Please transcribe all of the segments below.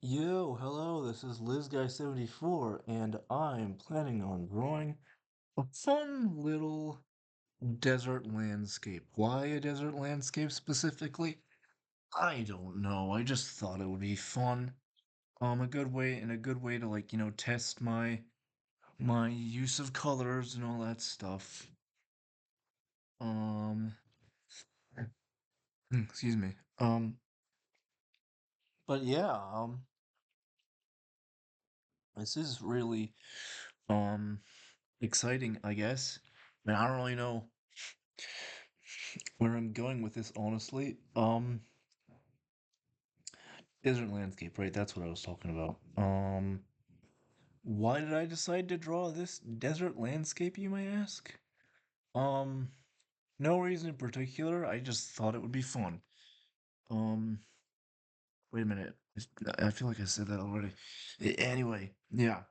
Yo, hello, this is Lizguy74, and I'm planning on drawing a fun little desert landscape. Why a desert landscape specifically? I don't know. I just thought it would be fun. A good way to test my use of colors and all that stuff. Um, excuse me. But yeah, this is really um exciting, I guess. I mean, I don't really know where I'm going with this, honestly. Desert landscape, right? That's what I was talking about. Why did I decide to draw this desert landscape, you may ask? Um, no reason in particular. I just thought it would be fun. Um, wait a minute. I feel like I said that already. Anyway, yeah.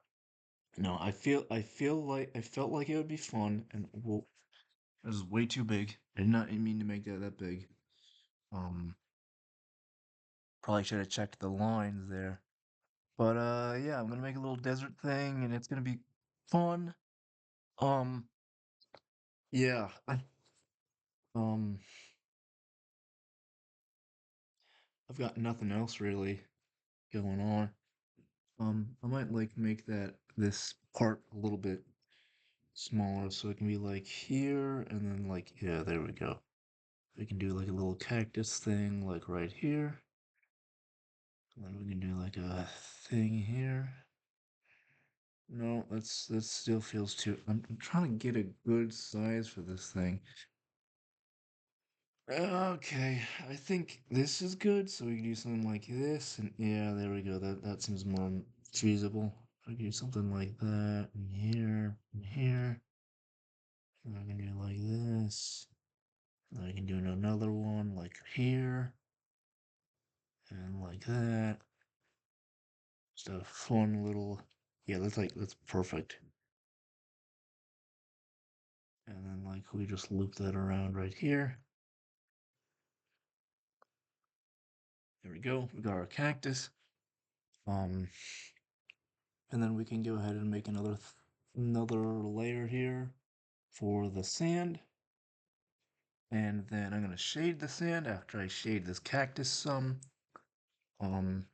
No, I felt like it would be fun, and well, it was way too big. I did not mean to make that big. Um, Probably should have checked the lines there. But yeah, I'm gonna make a little desert thing and it's gonna be fun. Um yeah. Um I've got nothing else really going on. I might make that this part a little bit smaller so it can be like here and then like yeah, there we go. We can do like a little cactus thing like right here. And then we can do like a thing here. No, that still feels too. I'm trying to get a good size for this thing. Okay, I think this is good, so we can do something like this, and yeah, there we go. That seems more feasible. I can do something like that, and here, and I can do like this. And I can do another one like here, and like that. Just a fun little, yeah. That's perfect. And then like we just loop that around right here. There we go. We got our cactus. Um, and then we can go ahead and make another layer here for the sand. And then I'm gonna shade the sand after I shade this cactus some. Um,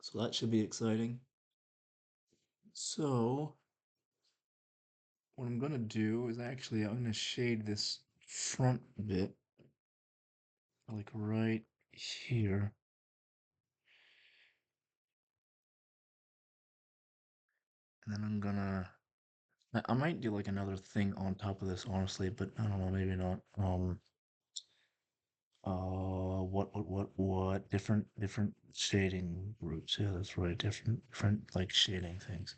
so that should be exciting. So what I'm gonna do is actually I'm gonna shade this front bit like right here. And then I might do like another thing on top of this honestly, but I don't know, maybe not. What? Different shading groups. Yeah, that's right. Different like shading things.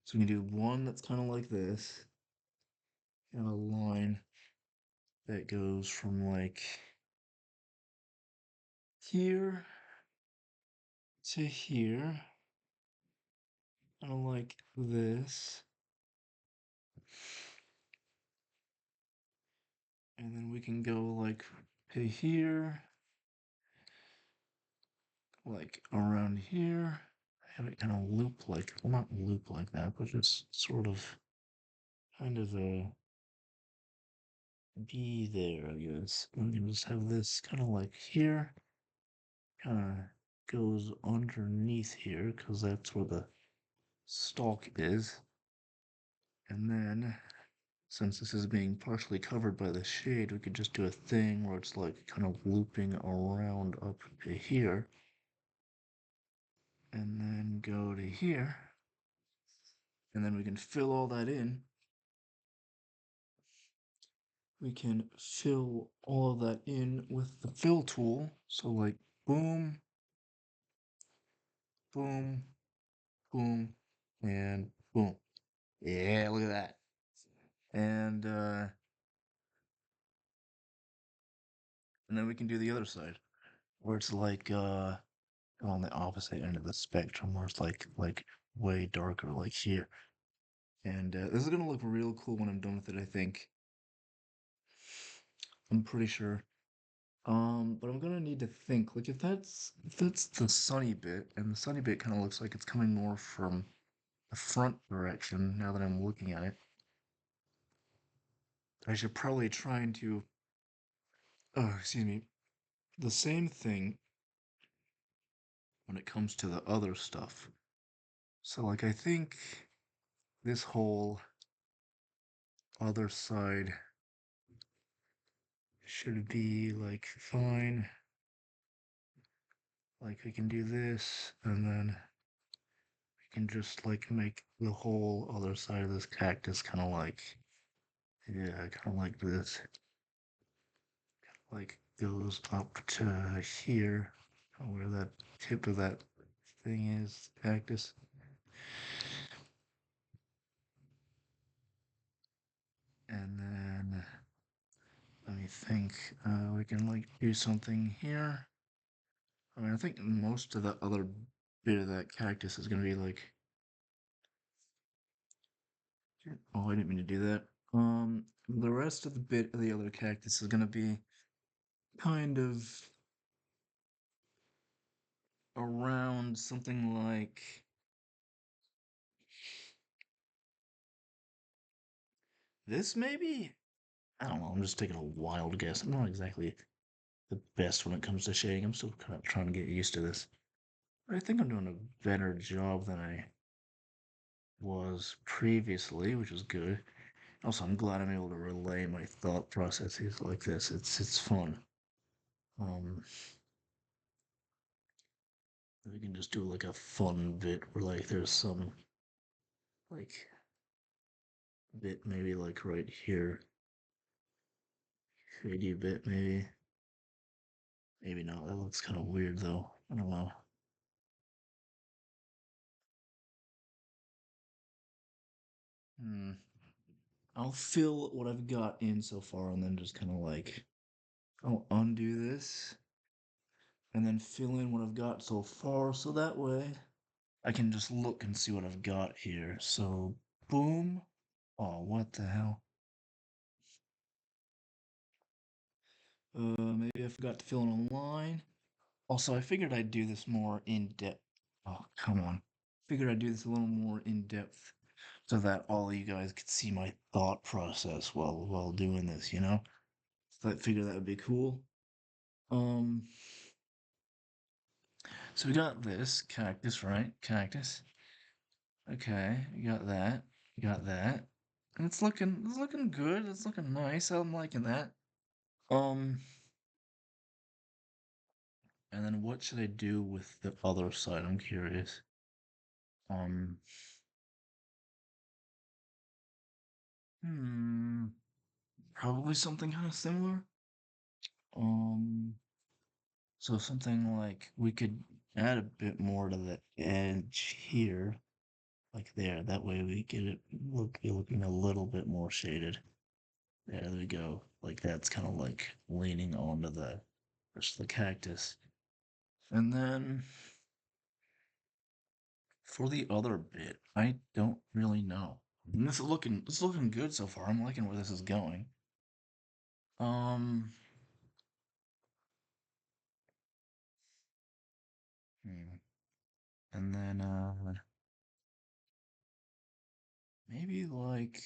So we can do one that's kind of like this, and a line that goes from like here to here, kind of like this. And then we can go like to here, like around here. Have it kind of loop like, well, not loop like that, but just sort of kind of a be there, I guess. We can just have this kind of like here, kind of goes underneath here because that's where the stalk is. And then, since this is being partially covered by the shade, we could just do a thing where it's like kind of looping around up to here, and then go to here, and then we can fill all that in. We can fill all of that in with the fill tool. So like boom, boom, boom, and boom. Yeah, look at that. And then we can do the other side where it's like on the opposite end of the spectrum where it's like way darker like here. And this is gonna look real cool when I'm done with it, I think. I'm pretty sure. But I'm gonna need to think. Like if that's the sunny bit, and the sunny bit kind of looks like it's coming more from the front direction now that I'm looking at it. I should probably try and do excuse me, the same thing when it comes to the other stuff. So like I think this whole other side should be like fine. Like we can do this, and then we can just like make the whole other side of this cactus kind of like, yeah, kind of like this. Like goes up to here, where that tip of that thing is, cactus. And then let me think. We can like do something here. I mean, I think most of the other bit of that cactus is gonna be like. Oh, I didn't mean to do that. The rest of the bit of the other cactus is gonna be kind of around something like this, maybe? I don't know. I'm just taking a wild guess. I'm not exactly the best when it comes to shading. I'm still kind of trying to get used to this. But I think I'm doing a better job than I was previously, which is good. Also, I'm glad I'm able to relay my thought processes like this. It's fun. Um, we can just do like a fun bit where like there's some like bit maybe like right here, shady bit maybe. Maybe not. That looks kind of weird though. I don't know. Hmm. I'll fill what I've got in so far and then just kind of like I'll undo this and then fill in what I've got so far so that way I can just look and see what I've got here. So, boom. Oh, what the hell? Maybe I forgot to fill in a line. Also, I figured I'd do this more in depth. Oh, come on. Figured I'd do this a little more in depth so that all you guys could see my thought process while doing this, you know? So I figured that would be cool. Um, so we got this cactus, right? Cactus. Okay, you got that. You got that. And it's looking good. It's looking nice. I'm liking that. Um, and then what should I do with the other side? I'm curious. Um, hmm, probably something kind of similar. Um, so something like we could add a bit more to the edge here, like there. That way we get it looking a little bit more shaded. There we go. Like that's kind of like leaning onto the rest of the cactus. And then for the other bit, I don't really know. And this is looking good so far. I'm liking where this is going. Um, hmm. And then maybe like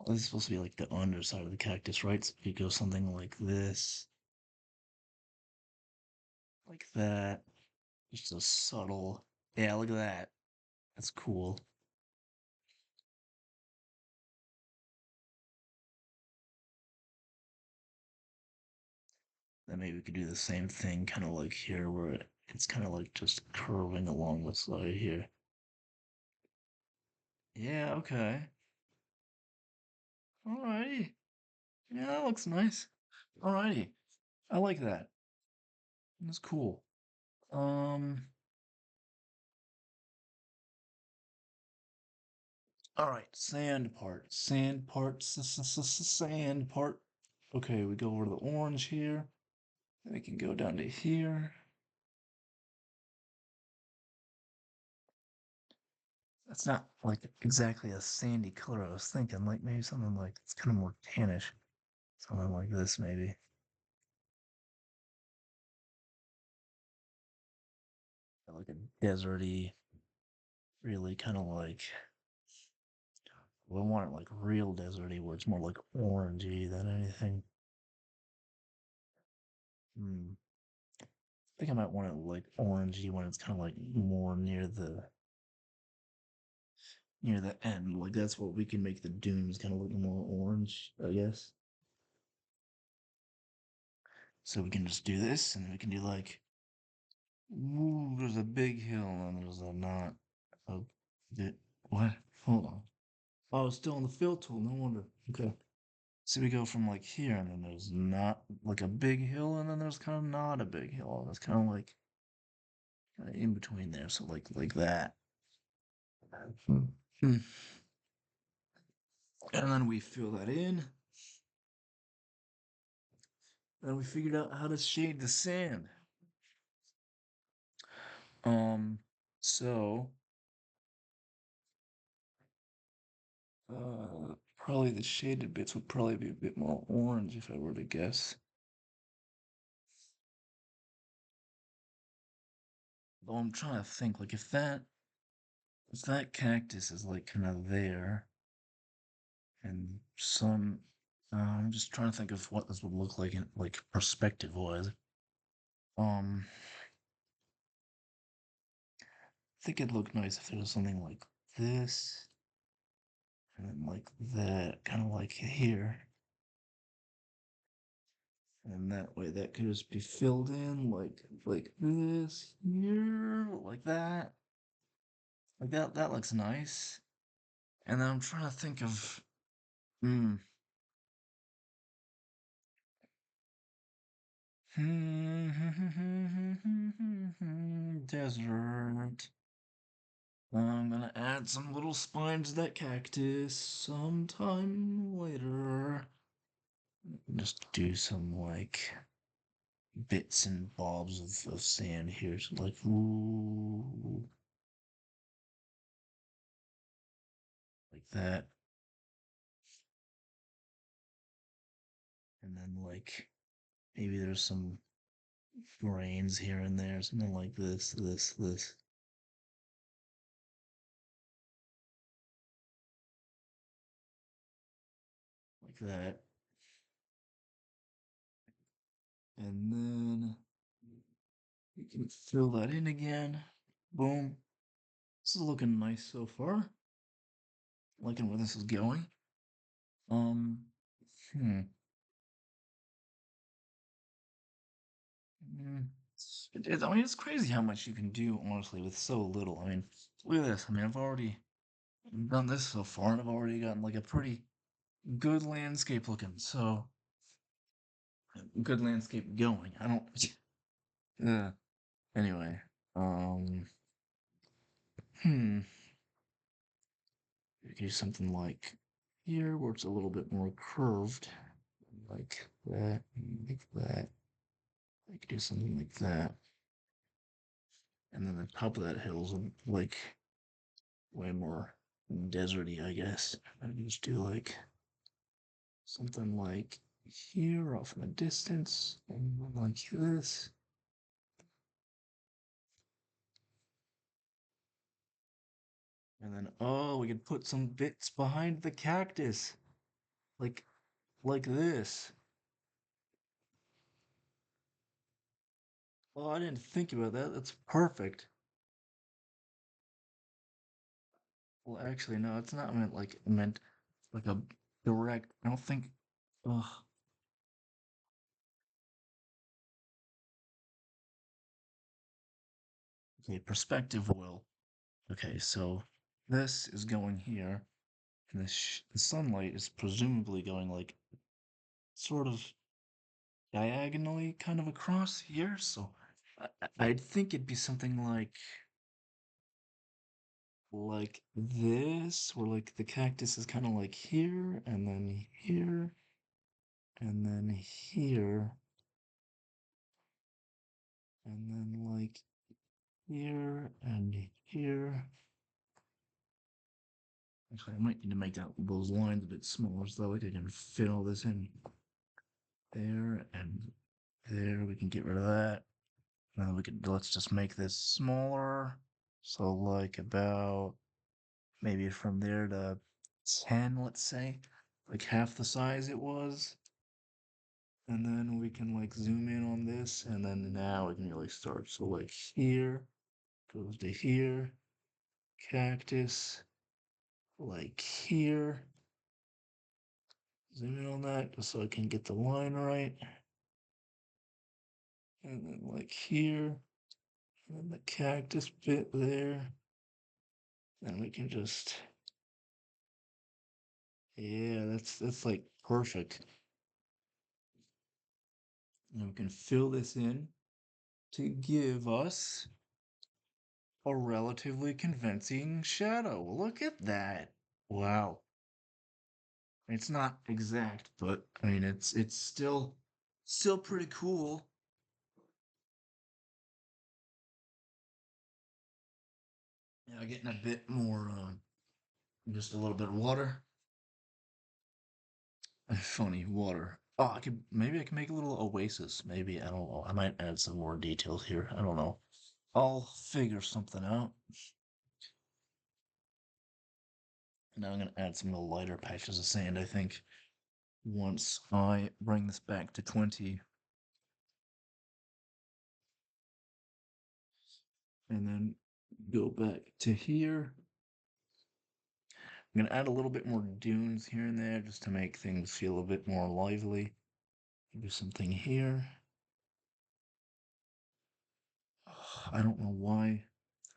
this is supposed to be like the underside of the cactus, right? So you go something like this, like that. Just a subtle. Yeah, look at that. That's cool. Then maybe we could do the same thing, kind of like here, where it's kind of like just curving along the side here. Yeah, okay. Alrighty. Yeah, that looks nice. Alrighty. I like that. That's cool. Um, alright, sand part. Sand part, sand part. Okay, we go over to the orange here. Then we can go down to here. That's not like exactly a sandy color I was thinking. Like maybe something like it's kind of more tannish. Something like this, maybe. like a deserty, really kind of like, well, I want it like real deserty where it's more like orangey than anything. Hmm. I think I might want it like orangey when it's kind of like more near the end. Like that's what we can make the dunes kind of look more orange, I guess. So we can just do this, and then we can do like, ooh, there's a big hill, and there's a not a bit. What? Hold on. Oh, it's still on the fill tool. No wonder. Okay. So we go from like here, and then there's not like a big hill, and then there's kind of not a big hill. It's kind of like in between there. So like that. Hmm. Hmm. And then we fill that in. And we figured out how to shade the sand. Um, so probably the shaded bits would probably be a bit more orange if I were to guess. Though I'm trying to think, like if that cactus is like kind of there, and some, I'm just trying to think of what this would look like in like perspective wise. Um, I think it'd look nice if there was something like this, and then like that, kind of like here. And that way that could just be filled in like this here, like that. Like that looks nice. And then I'm trying to think of hmm. Desert. I'm gonna add some little spines to that cactus sometime later. Just do some like bits and bobs of sand here. So like ooh, like that. And then like maybe there's some grains here and there, something like this, like that. And then you can fill that in again. Boom. This is looking nice so far. Liking where this is going. Um, hmm. I mean, it's crazy how much you can do, honestly, with so little. I mean, look at this. I mean, I've already done this so far, and I've already gotten like a pretty good landscape looking. So, good landscape going. I don't. Yeah. Anyway, um, hmm. You could do something like here, where it's a little bit more curved, like that, like that. I could do something like that, and then the top of that hill is like way more deserty, I guess. I could just do like something like here off in the distance, and then like this. And then oh, we could put some bits behind the cactus, like like this. Oh, I didn't think about that. That's perfect. Well, actually, no, it's not meant like meant like a direct. I don't think. Ugh. Okay, perspective will. Okay, so this is going here, and the sunlight is presumably going like sort of diagonally, kind of across here. So I'd think it'd be something like this, where like the cactus is kind of like here, and then here, and then like here and here. Actually, I might need to make those lines a bit smaller so that way I can fit all this in there and there. We can get rid of that. let's just make this smaller. So like about maybe from there to 10, let's say, like half the size it was. And then we can like zoom in on this, and then now we can really start. So like here goes to here, cactus, like here. Zoom in on that just so I can get the line right. And then like here, and then the cactus bit there. Then we can just, yeah, that's like perfect. And we can fill this in to give us a relatively convincing shadow. Look at that. Wow. It's not exact, but I mean it's still pretty cool. Yeah, getting a bit more just a little bit of water. Funny water. Oh, maybe I can make a little oasis. Maybe I don't know. I might add some more details here. I don't know. I'll figure something out. Now I'm gonna add some of the lighter patches of sand, I think, once I bring this back to 20. And then go back to here. I'm gonna add a little bit more dunes here and there just to make things feel a bit more lively. Do something here. I don't know why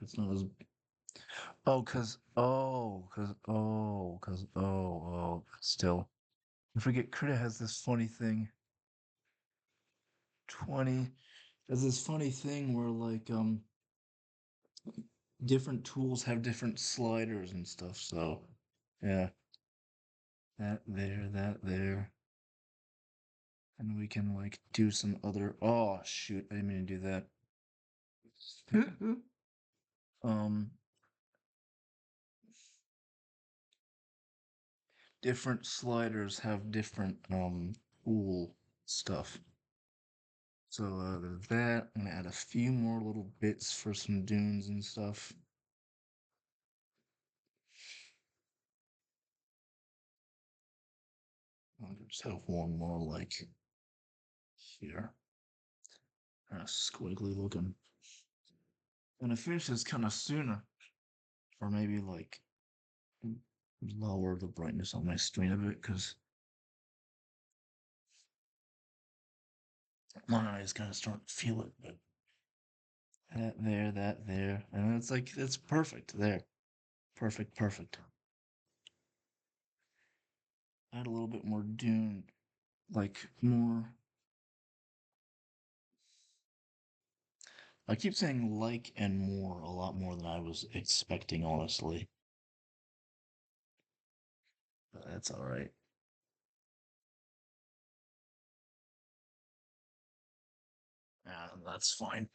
it's not as. Still, I forget. Critter has this funny thing. 20 has this funny thing where like different tools have different sliders and stuff. So yeah, that there. And we can like do some other. Oh shoot! I didn't mean to do that. um, different sliders have different tool stuff. So there's that. I'm gonna add a few more little bits for some dunes and stuff. I'll just have one more like here, kind of squiggly looking. And I finish this kind of sooner, or maybe like lower the brightness on my screen a bit because my eyes kind of start to feel it. But that there, and it's like it's perfect there, perfect, perfect. Add a little bit more dune, like more. I keep saying like and more a lot more than I was expecting, honestly. But that's all right. That's fine.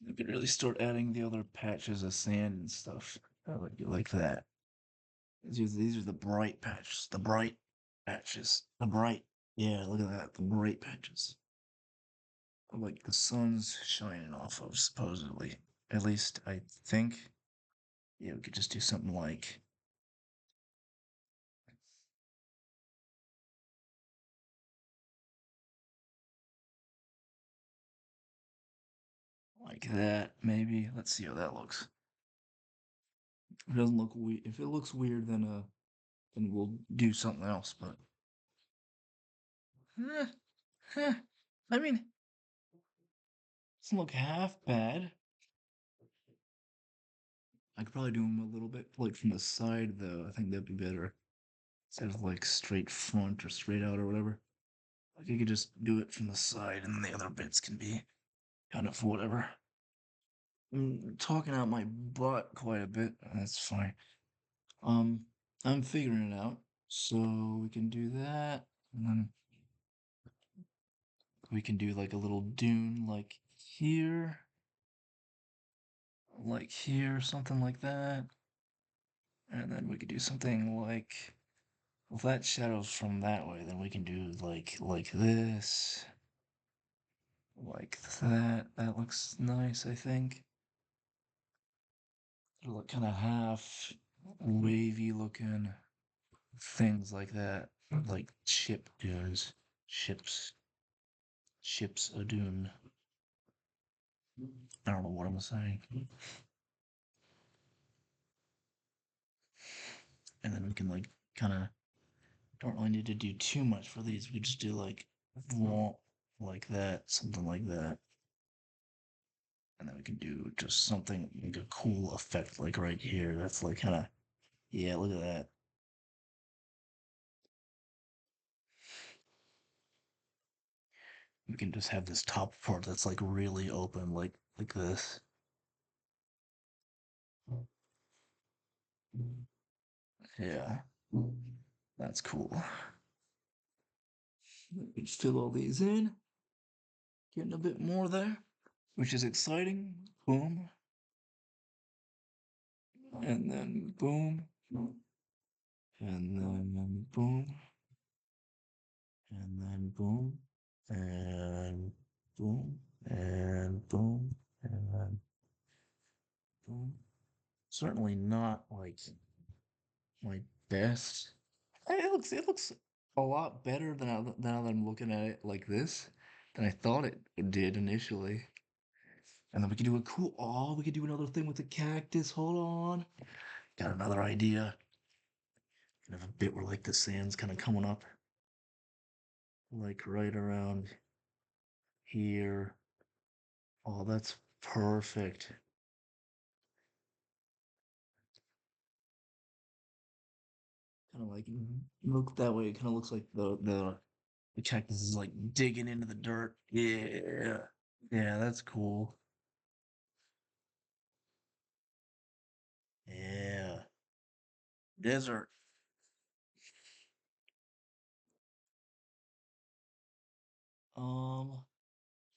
You could really start adding the other patches of sand and stuff. Like that. These are the bright patches. The bright patches. The bright. Yeah, look at that. The bright patches. Like the sun's shining off of, supposedly. At least I think. Yeah, we could just do something like that, maybe. Let's see how that looks. If it doesn't look weird, if it looks weird, then we'll do something else. But eh, eh, I mean, it doesn't look half bad. I could probably do them a little bit like from the side, though. I think that'd be better instead of like straight front or straight out or whatever. Like you could just do it from the side, and the other bits can be kind of whatever. I'm talking out my butt quite a bit. That's fine. Um, I'm figuring it out. So we can do that, and then we can do like a little dune like here, something like that. And then we could do something like, if that shadows from that way, then we can do like this. like that. That looks nice, I think. It'll look kind of half wavy looking. Things like that. Like ship dunes. Ships. Ships a dune. I don't know what I'm saying. And then we can like kind of don't really need to do too much for these. We just do like like that, something like that. And then we can do just something like a cool effect like right here. That's like kind of yeah, look at that. We can just have this top part that's like really open like this. Yeah. That's cool. Let's fill all these in. Getting a bit more there, which is exciting. Boom. And then boom. And then boom. And then boom. And boom. And boom. And then boom. Certainly not like my best. It looks a lot better than now that I'm looking at it like this than I thought it did initially. And then we can do a cool. Oh, we could do another thing with the cactus. Hold on. Got another idea. Kind of a bit where like the sand's kind of coming up, like right around here. Oh, that's perfect. Kind of like look that way. It kind of looks like the cactus is like digging into the dirt. Yeah, yeah, that's cool. Yeah, desert. Um,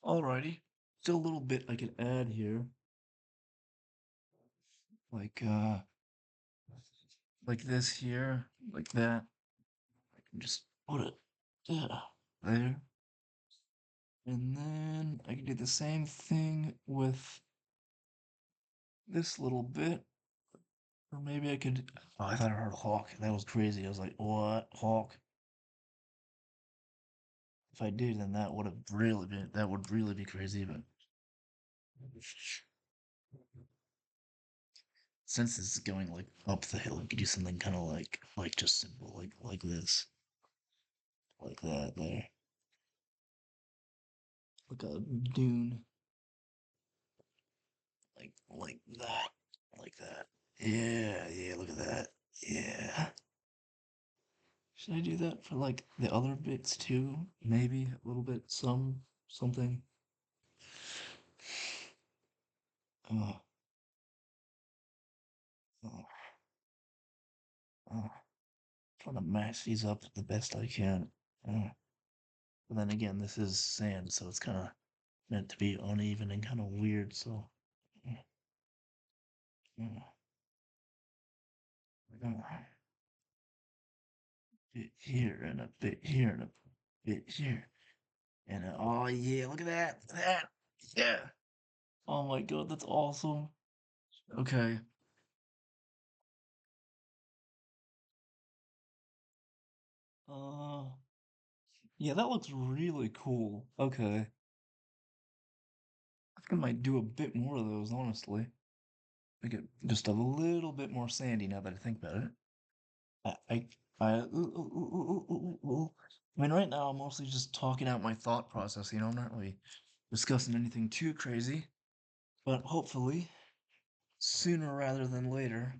alrighty. Still a little bit I could add here, like like this here, like that. I can just put it, yeah, there. And then I can do the same thing with this little bit. Or maybe I could. Oh, I thought I heard hawk. That was crazy. I was like, what? Hawk? If I did, then that would really be crazy. But since this is going like up the hill, we could do something kind of like just simple, like this. Like that there. Like a dune. Like that. Like that. Yeah, yeah, look at that. Yeah. Should I do that for like the other bits too? Maybe a little bit, something. Oh, oh, oh. Trying to match these up the best I can. But then again, this is sand, so it's kind of meant to be uneven and kind of weird. So, uh, uh, bit here and a bit here and a bit here. And oh yeah, look at that. That. Yeah. Oh my god, that's awesome. Okay. Uh, yeah, that looks really cool. Okay. I think I might do a bit more of those, honestly. Make it just a little bit more sandy now that I think about it. Ooh. I mean, right now I'm mostly just talking out my thought process. I'm not really discussing anything too crazy, but hopefully sooner rather than later,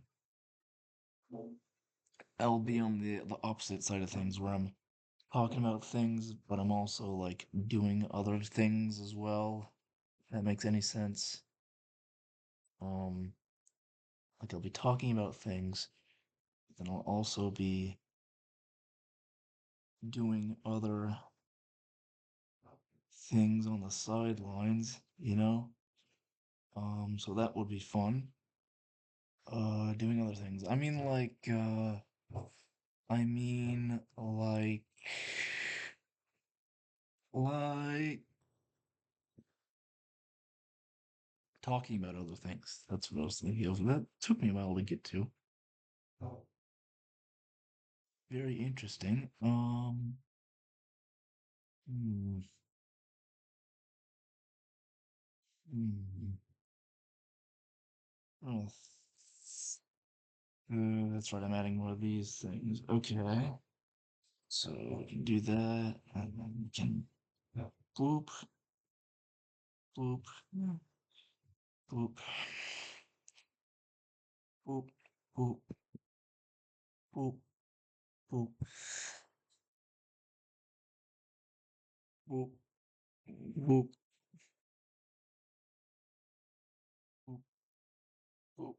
I'll be on the opposite side of things where I'm talking about things, but I'm also like doing other things as well. If that makes any sense. Um, like I'll be talking about things, but then I'll also be doing other things on the sidelines. So that would be fun. Doing other things. I mean like talking about other things. That's what I was thinking of. That took me a while to get to. Very interesting. Hmm, hmm. Oh, that's right. I'm adding more of these things. Okay. So we can do that, and then we can boop, boop, boop, boop, boop, boop, boop, boop, boop, boop, boop.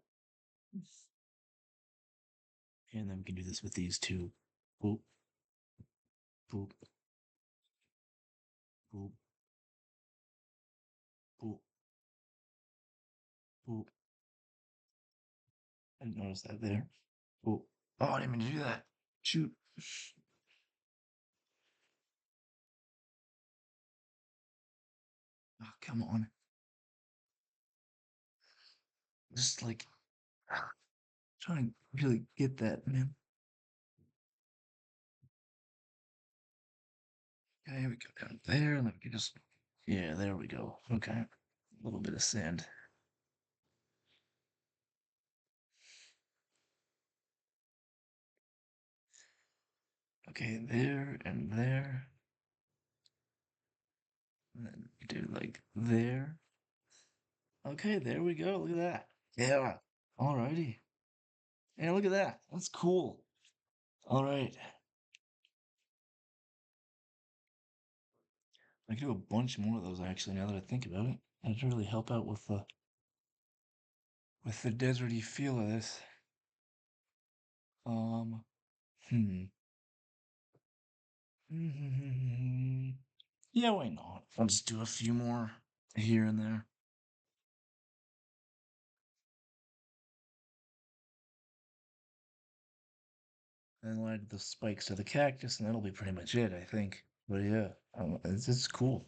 And then we can do this with these two. Boop, boop, boop, boop, boop. I didn't notice that there. Boop. Oh, I didn't mean to do that. Shoot. Oh, come on. Just like trying to really get that, man. Okay, we go down there, and then we can just, yeah, there we go. Okay, a little bit of sand. Okay, there and there, and then do like there. Okay, there we go. Look at that. Yeah. Alrighty. Yeah, look at that. That's cool. All right. I could do a bunch more of those actually. Now that I think about it, that'd really help out with the deserty feel of this. Um. Hmm. Yeah, why not? I'll just do a few more here and there. And then add the spikes to the cactus, and that'll be pretty much it, I think. But yeah, it's cool.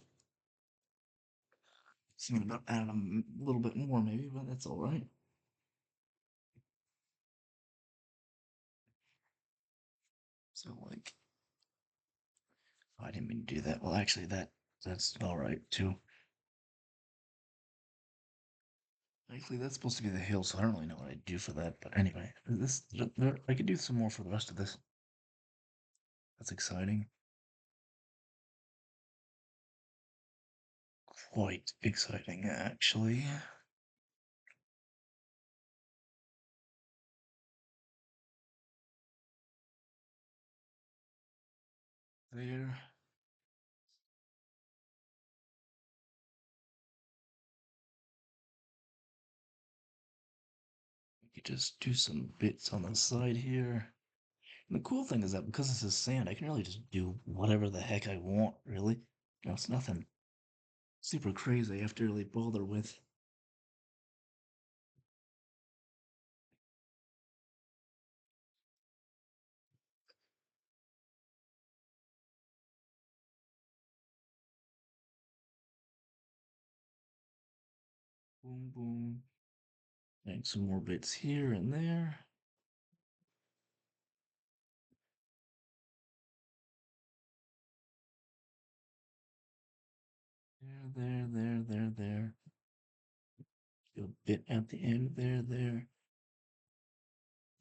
Thinking about adding a little bit more, maybe, but that's all right. So like, oh, I didn't mean to do that. Well, actually, that's all right too. Actually, that's supposed to be the hill, so I don't really know what I'd do for that. But anyway, I could do some more for the rest of this. That's exciting. Quite exciting, actually. There. We could just do some bits on the side here. And the cool thing is that because this is sand, I can really just do whatever the heck I want, really. It's nothing super crazy I have to really bother with. Boom, boom. And some more bits here and there. There. A bit at the end. There. There.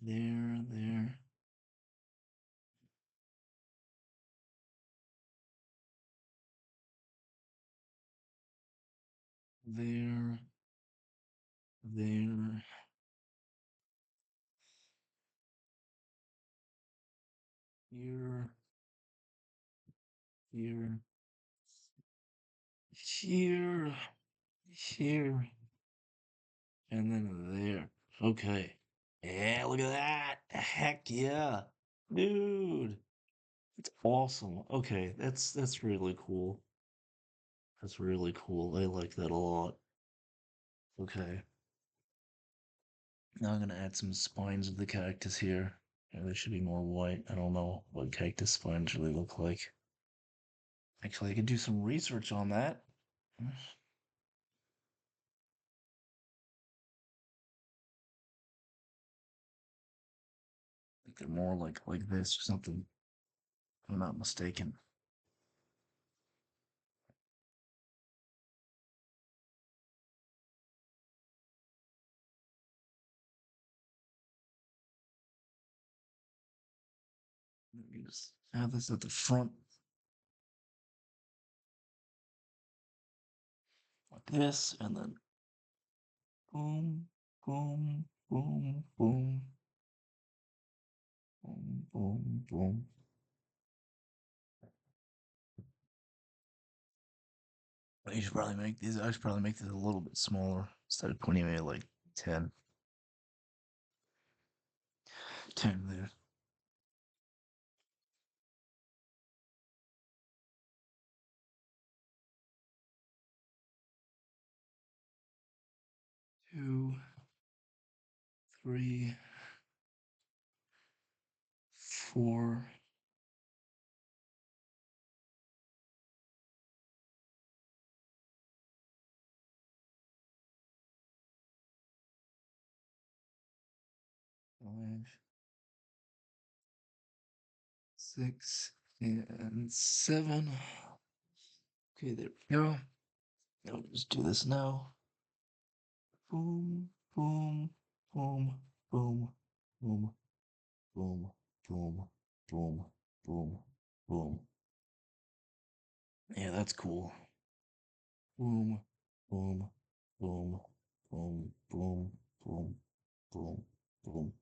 There. Here. Here. Here. Here. And then there. Okay. Yeah, look at that. Heck yeah. Dude. It's awesome. Okay, that's really cool. That's really cool. I like that a lot. Okay. Now I'm gonna add some spines of the cactus here. Yeah, they should be more white. I don't know what cactus spines really look like. Actually, I could do some research on that. they're more like this or something. If I'm not mistaken. You just have this at the front like this, and then boom, boom, boom, boom, boom, boom, boom. You should probably make these. I should probably make these a little bit smaller instead of 20, maybe like 10. 10 there. Two, three, four, five, 6, and 7. Okay, there we go. Now we'll just do this now. Boom, boom, boom, boom, boom, boom, boom, boom, boom, boom. Yeah, that's cool. Boom, boom, boom, boom, boom, boom, boom, boom, boom,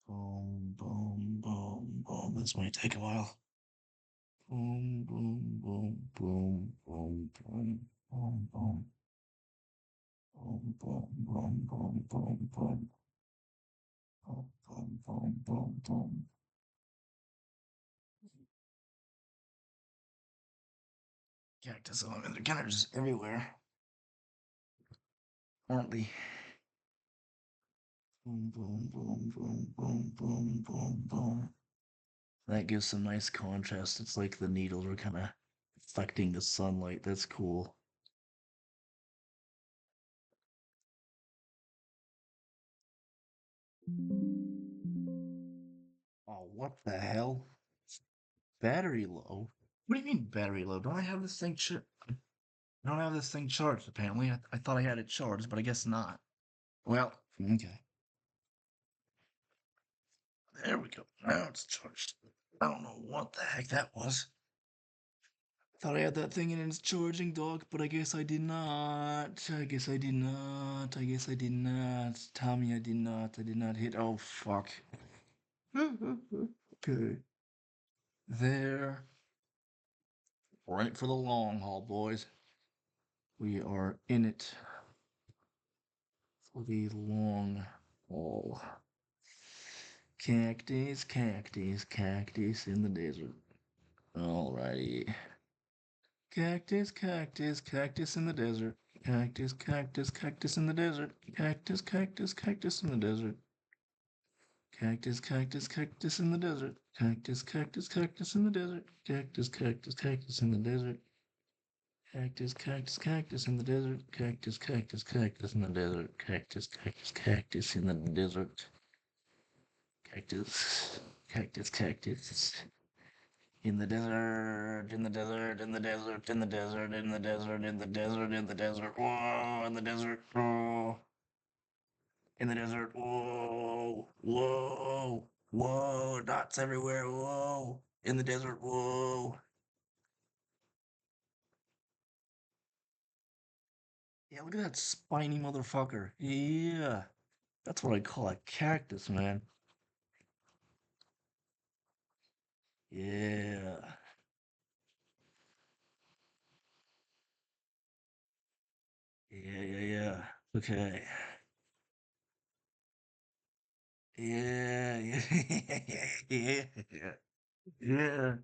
boom, boom, boom. This might take a while. Boom, boom, boom, boom, boom, boom, boom, boom, boom, boom, boom, boom, boom, boom, boom, boom, boom, boom, boom. Cactus, I mean, they're kind of just everywhere, aren't they? Boom, boom, boom, boom, boom, boom, boom, boom. That gives some nice contrast. It's like the needles are kind of reflecting the sunlight. That's cool. Oh, what the hell? Battery low? What do you mean battery low? Don't I have this thing I don't have this thing charged, apparently. I thought I had it charged, but I guess not. Well, okay. There we go. Now it's charged. I don't know what the heck that was. Thought I had that thing in its charging dock, but I guess I did not. I guess I did not. I guess I did not. Tommy, I did not. I did not hit. Oh, fuck. Okay. There. We're in it for the long haul, boys. We are in it for the long haul. Cactus, cactus, cactus in the desert. Alrighty. Cactus, cactus, cactus in the desert. Cactus, cactus, cactus in the desert. Cactus, cactus, cactus in the desert. Cactus, cactus, cactus in the desert. Cactus, cactus, cactus in the desert. Cactus, cactus, cactus in the desert. Cactus, cactus, cactus in the desert. Cactus, cactus, cactus in the desert. Cactus, cactus, cactus in the desert. Cactus, cactus, cactus. In the desert, in the desert, in the desert, in the desert, in the desert, in the desert, in the desert, whoa, in the desert, whoa, in the desert, whoa, whoa, whoa, dots everywhere, whoa, in the desert, whoa. Yeah, look at that spiny motherfucker. Yeah, that's what I call a cactus, man. Yeah, yeah, yeah, yeah. Okay. Yeah, yeah, yeah, yeah. Yeah.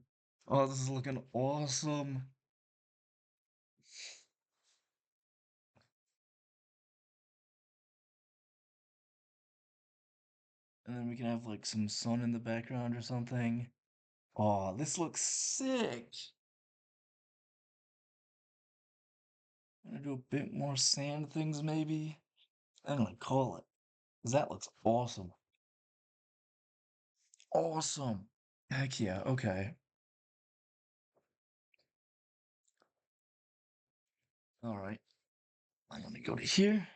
Oh, this is looking awesome. And then we can have like some sun in the background or something. Oh, this looks sick. I'm gonna do a bit more sand things maybe. I don't know what to call it. 'Cause that looks awesome. Awesome. Heck yeah. Okay. All right. I'm gonna go to here.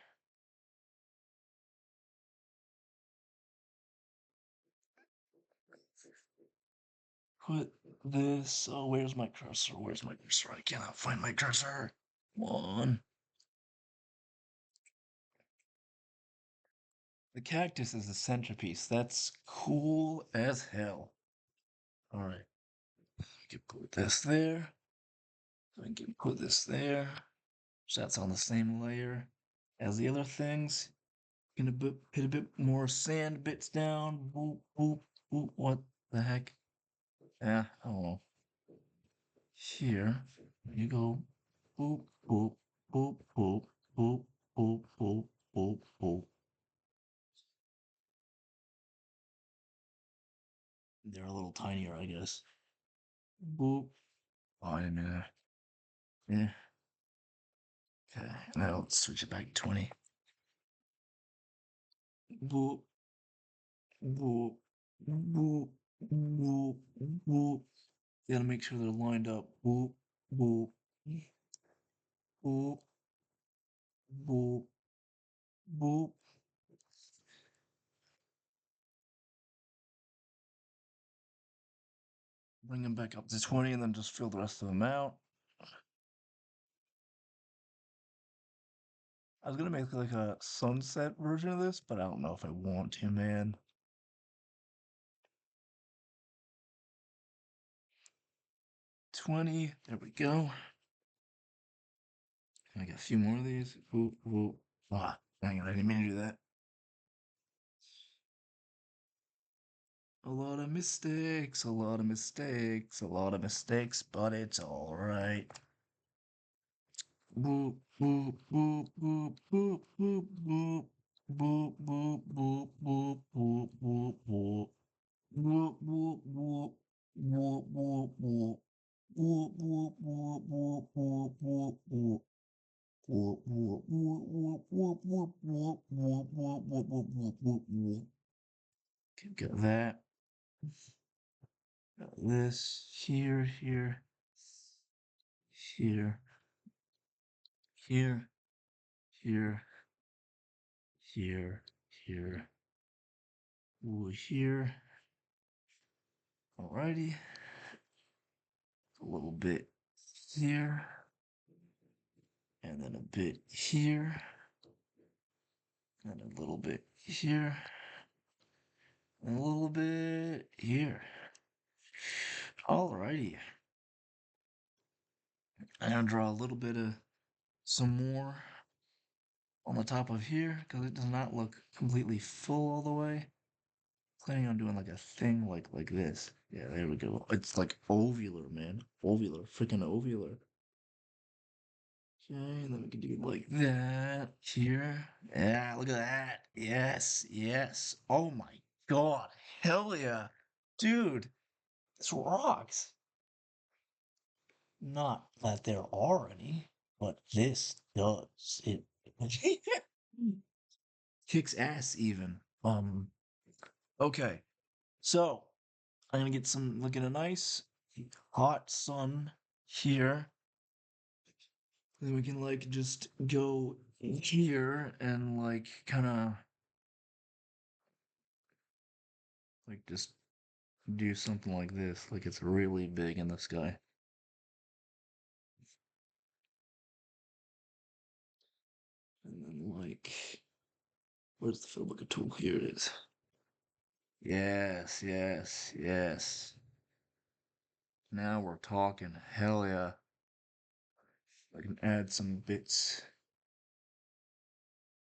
Put this. Oh, where's my cursor? Where's my cursor? I cannot find my cursor. Come on. The cactus is the centerpiece. That's cool as hell. All right. I can put this there. I can put this there. So that's on the same layer as the other things. Gonna put a bit more sand bits down. Boop, boop, boop. What the heck? Yeah, I don't know. Here, you go. Boop, boop, boop, boop, boop, boop, boop, boop, boop. They're a little tinier, I guess. Boop. Oh, I didn't mean that. Yeah. Okay. Now let's switch it back to 20. Boop, boop, boop, boop, boop. You gotta make sure they're lined up. Boop, boop, boop, boop, boop. Bring them back up to 20 and then just fill the rest of them out. I was gonna make like a sunset version of this, but I don't know if I want to, man. 20, there we go. I got a few more of these. Ooh, ooh. Ah, dang it, I didn't mean to do that. A lot of mistakes, a lot of mistakes, a lot of mistakes, but it's all right. Boop, boop, boop, boop, boop, boop, boop. Boop, boop, boop, boop, boop, boop, boop. Boop, boop, boop. Boop, boop, boop. Boop, boop, boop, boop, boop, boop, boop. Boop, boop, boop, boop, boop, boop, boop, boop, boop, boop, boop, boop, boop, boop. Okay, got that. Got this here, here, here, here, here, here, here, ooh, here. Alrighty. A little bit here, and then a bit here, and a little bit here, and a little bit here. Alrighty. I'm gonna draw a little bit of some more on the top of here because it does not look completely full all the way. Planning on doing like a thing like this. Yeah, there we go. It's like ovular, man. Ovular, freaking ovular. Okay, and then we can do it like that here. Yeah, look at that. Yes, yes. Oh my god. Hell yeah. Dude, this rocks. Not that there are any, but this does. It kicks ass even. Okay. So I'm gonna get some look at a nice hot sun here. Then we can like just go here and like kinda like just do something like this, like it's really big in the sky. And then like where's the filmmaker tool? Here it is. Yes, yes, yes. Now we're talking. Hell yeah. I can add some bits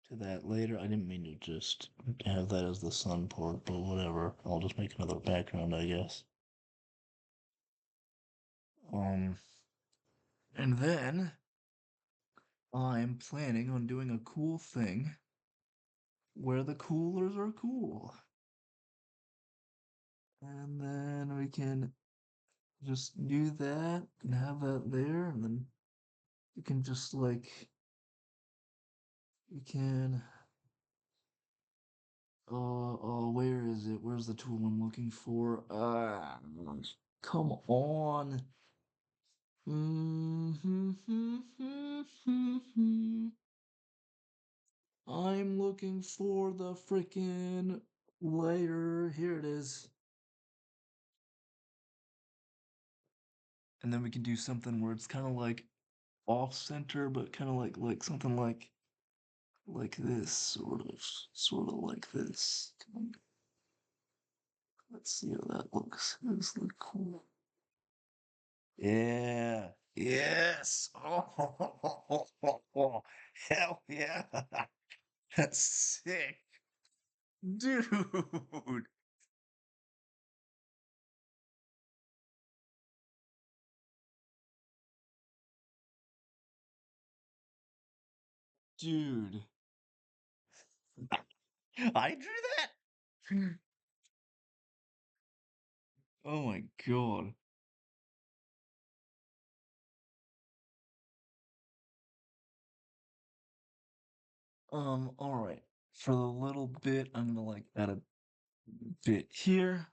to that later. I didn't mean to just have that as the sun part, but whatever. I'll just make another background, I guess. Um, and then I'm planning on doing a cool thing where the coolers are cool. And then we can just do that and have that there, and then you can just like you can where is it? Where's where's the tool I'm looking for? Come on. I'm looking for the freaking layer. Here it is. And then we can do something where it's kind of like off center, but kind of like something like this, sort of like this. Let's see how that looks. This look cool. Yeah. Yes. Oh, hell yeah. That's sick. Dude. Dude. I drew that? Oh my god. All right. For the little bit, I'm gonna like add a bit here.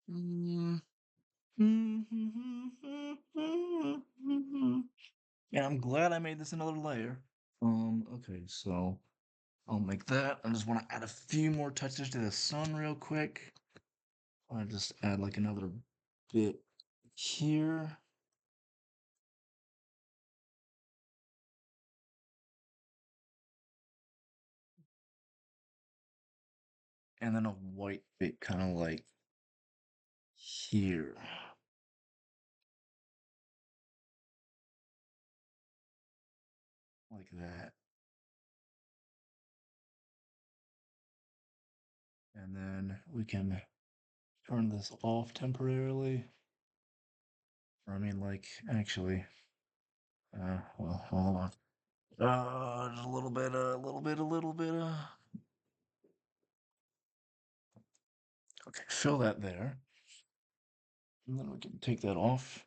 Mm, mm, Yeah, I'm glad I made this another layer. Okay, so I'll make that. I just want to add a few more touches to the sun real quick. I just add like another bit here. And then a white bit kind of like here. Like that. And then we can turn this off temporarily. Or I mean like actually well hold on. Just a little bit, okay, fill that there. And then we can take that off.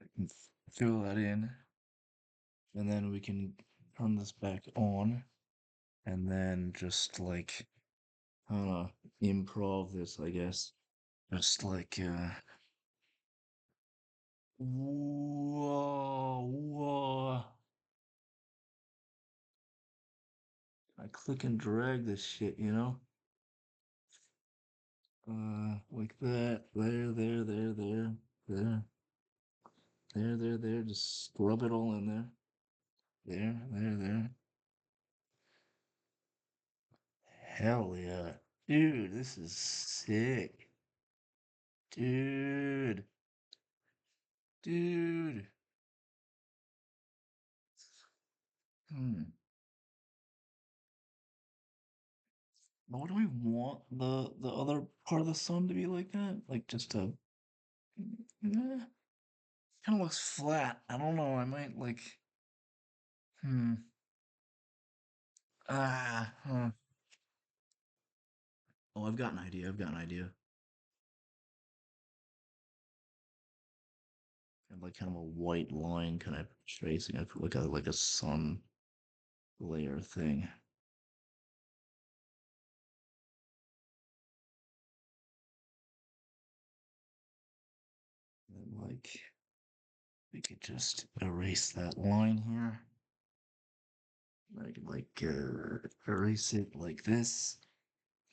I can fill that in. And then we can turn this back on. And then just like kind of improv this, I guess. Just like whoa. I click and drag this shit, you know? Like that. There. Just scrub it all in there. There. Hell yeah. Dude, this is sick. Dude. Dude. Hmm. What do we want the other part of the sun to be like that? Like just a kind of looks flat. I don't know. I might like hmm. Huh. Oh, I've got an idea. I've got an idea. And like kind of a white line kind of tracing it like a sun layer thing. And like we could just erase that line here. I could like erase it like this,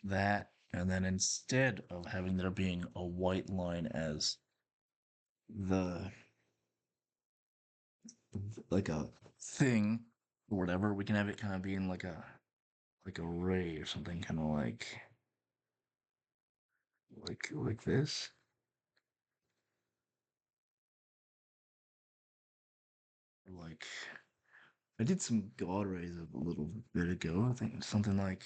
that, and then instead of having there being a white line as the like a thing or whatever, we can have it kind of being like a ray or something, kind of like this. Like I did some God rays a little bit ago. I think something like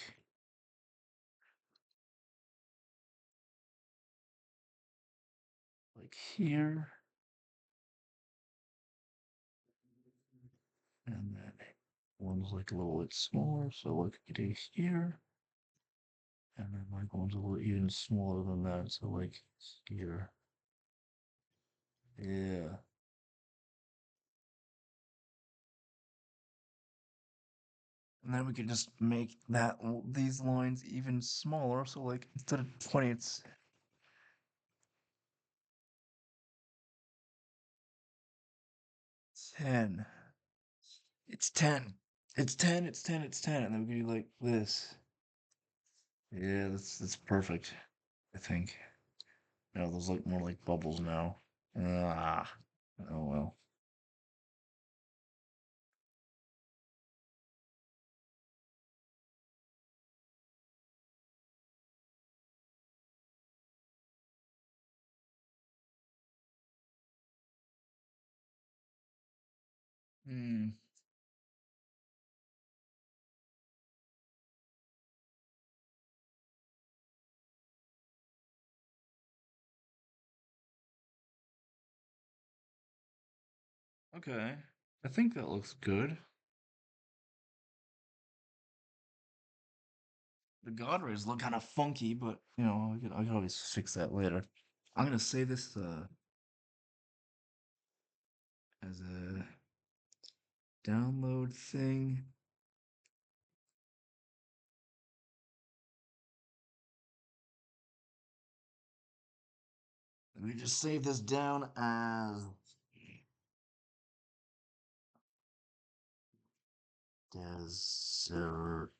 here and then one's like a little bit smaller, so like I do here, and then like one's a little even smaller than that, so like here. Yeah. And then we could just make these lines even smaller, so like instead of 20, it's 10. It's 10. It's 10, it's 10, it's 10. And then we could do like this. Yeah, that's perfect, I think. No, those look more like bubbles now. Ah. Oh well. Hmm. Okay. I think that looks good. The God rays look kind of funky, but you know, I could always fix that later. I'm gonna save this as a download thing. Let me just save this down as desert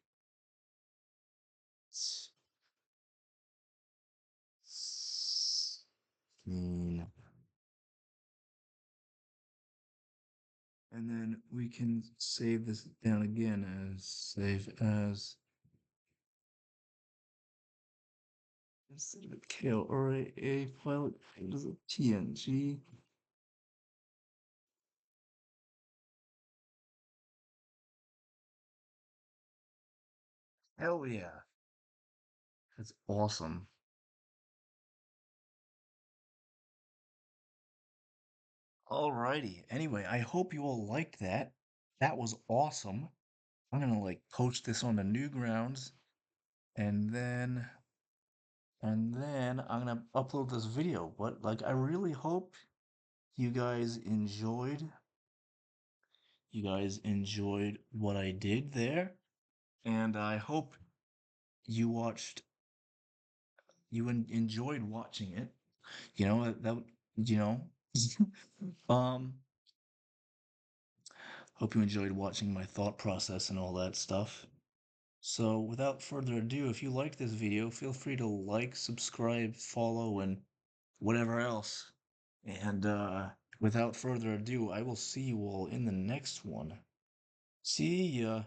scene. And then we can save this down again as save as instead of a kale or a file it is a TNG. Hell yeah. That's awesome. Alrighty. Anyway, I hope you all liked that. That was awesome. I'm gonna like post this on the Newgrounds and then I'm gonna upload this video. But like I really hope you guys enjoyed what I did there. And I hope you watched enjoyed watching it. You know, you know. um Hope you enjoyed watching my thought process and all that stuff. So, without further ado, if you liked this video, feel free to like, subscribe, follow, and whatever else. And without further ado, I will see you all in the next one. See ya.